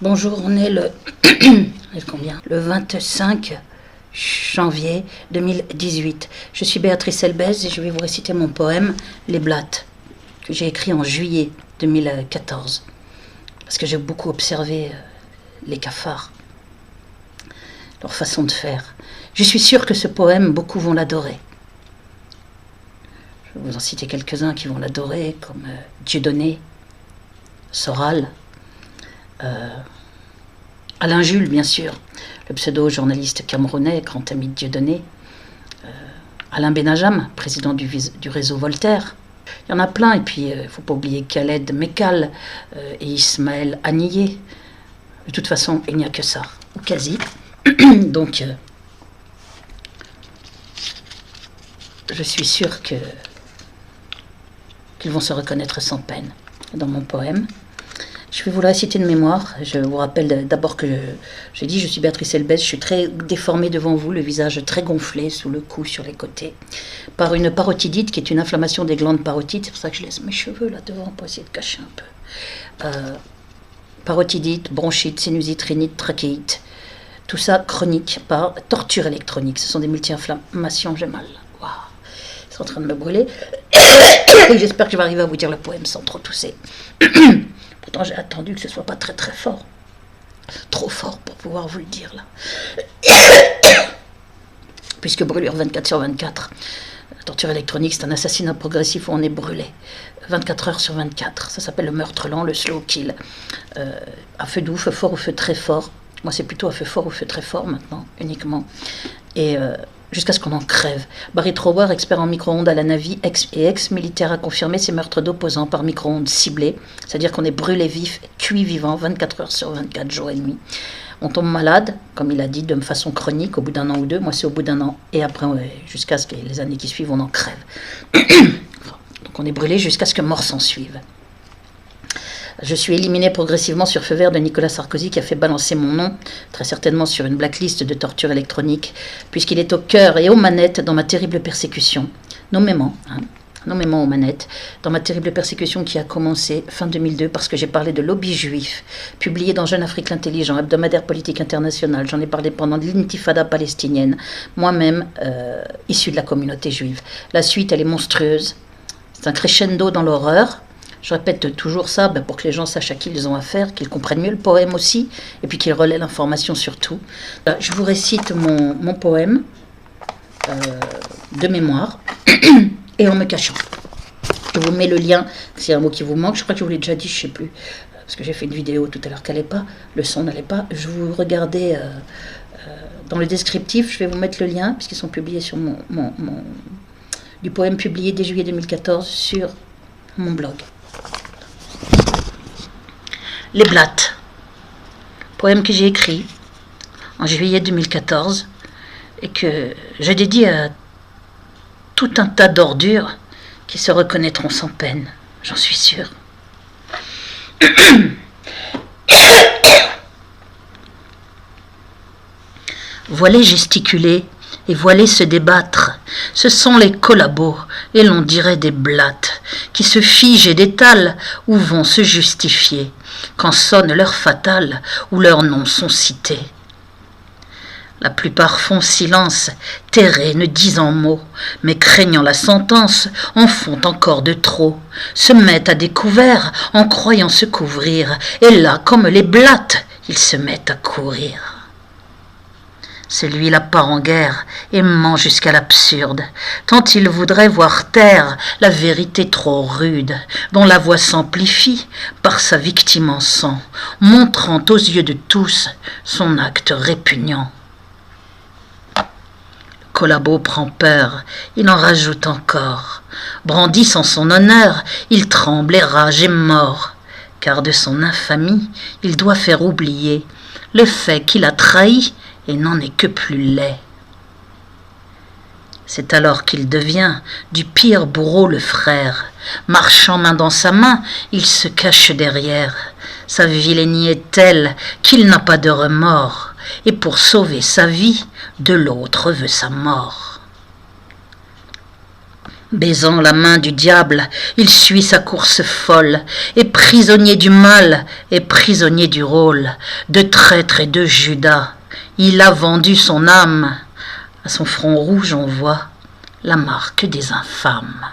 Bonjour, on est le, le 25 janvier 2018. Je suis Béatrice Elbez et je vais vous réciter mon poème « Les Blattes » que j'ai écrit en juillet 2014. Parce que j'ai beaucoup observé les cafards, leur façon de faire. Je suis sûre que ce poème, beaucoup vont l'adorer. Je vais vous en citer quelques-uns qui vont l'adorer, comme Dieudonné, Soral, Alain Jules, bien sûr, le pseudo-journaliste camerounais, grand ami de Dieudonné, Alain Benajam, président du réseau Voltaire. Il y en a plein, et puis il ne faut pas oublier Khaled Mekal et Ismaël Haniyeh. De toute façon, il n'y a que ça, ou quasi. Donc, je suis sûre qu'ils vont se reconnaître sans peine dans mon poème. Je vais vous le réciter de mémoire. Je vous rappelle d'abord que j'ai dit, je suis Béatrice Elbez, je suis très déformée devant vous, le visage très gonflé, sous le cou, sur les côtés, par une parotidite qui est une inflammation des glandes parotides. C'est pour ça que je laisse mes cheveux là devant pour essayer de cacher un peu. Parotidite, bronchite, sinusite, rhinite, trachéite. Tout ça chronique par torture électronique. Ce sont des multi-inflammations, j'ai mal. Waouh, c'est en train de me brûler. J'espère que je vais arriver à vous dire le poème sans trop tousser. Pourtant, j'ai attendu que ce soit pas très très fort. Trop fort pour pouvoir vous le dire là. Puisque brûlure 24/24. La torture électronique, c'est un assassinat progressif où on est brûlé. 24 heures sur 24. Ça s'appelle le meurtre lent, le slow kill. À feu doux, feu fort ou feu très fort. Moi, c'est plutôt à feu fort ou feu très fort maintenant, uniquement. Et jusqu'à ce qu'on en crève. Barry Trower, expert en micro-ondes à la Navy et ex-militaire, a confirmé ces meurtres d'opposants par micro-ondes ciblés. C'est-à-dire qu'on est brûlé vif, cuit vivant, 24 heures sur 24, jour et nuit. On tombe malade, comme il a dit, de façon chronique, au bout d'un an ou deux. Moi, c'est au bout d'un an. Et après, jusqu'à ce que les années qui suivent, on en crève. Donc on est brûlé jusqu'à ce que mort s'en suive. Je suis éliminé progressivement sur feu vert de Nicolas Sarkozy qui a fait balancer mon nom, très certainement sur une blacklist de torture électronique, puisqu'il est au cœur et aux manettes dans ma terrible persécution. Nommément aux manettes, dans ma terrible persécution qui a commencé fin 2002 parce que j'ai parlé de lobby juif, publié dans Jeune Afrique l'intelligent, hebdomadaire politique international. J'en ai parlé pendant l'intifada palestinienne, moi-même issu de la communauté juive. La suite, elle est monstrueuse. C'est un crescendo dans l'horreur. Je répète toujours ça pour que les gens sachent à qui ils ont affaire, qu'ils comprennent mieux le poème aussi, et puis qu'ils relaient l'information surtout. Je vous récite mon poème de mémoire, et en me cachant. Je vous mets le lien, s'il y a un mot qui vous manque, je crois que je vous l'ai déjà dit, je ne sais plus, parce que j'ai fait une vidéo tout à l'heure qu'elle n'allait pas, le son n'allait pas. Je vous regardais dans le descriptif, je vais vous mettre le lien, puisqu'ils sont publiés sur du poème publié dès juillet 2014 sur mon blog. Les Blattes, poème que j'ai écrit en juillet 2014 et que je dédie à tout un tas d'ordures qui se reconnaîtront sans peine, j'en suis sûre. Voilez gesticuler et voilez se débattre, ce sont les collabos, et l'on dirait des blattes, qui se figent et détalent ou vont se justifier, quand sonne l'heure fatale où leurs noms sont cités. La plupart font silence, terrés, ne disant mot, mais craignant la sentence, en font encore de trop, se mettent à découvert en croyant se couvrir, et là, comme les blattes, ils se mettent à courir. Celui-là part en guerre et ment jusqu'à l'absurde, tant il voudrait voir taire la vérité trop rude, dont la voix s'amplifie par sa victime en sang, montrant aux yeux de tous son acte répugnant. Le collabo prend peur, il en rajoute encore, brandissant son honneur, il tremble et rage et mord, car de son infamie, il doit faire oublier le fait qu'il a trahi et n'en est que plus laid. C'est alors qu'il devient du pire bourreau le frère. Marchant main dans sa main, il se cache derrière. Sa vilainie est telle qu'il n'a pas de remords, et pour sauver sa vie, de l'autre veut sa mort. Baisant la main du diable, il suit sa course folle, et prisonnier du mal, et prisonnier du rôle, de traître et de Judas, il a vendu son âme. À son front rouge on voit la marque des infâmes.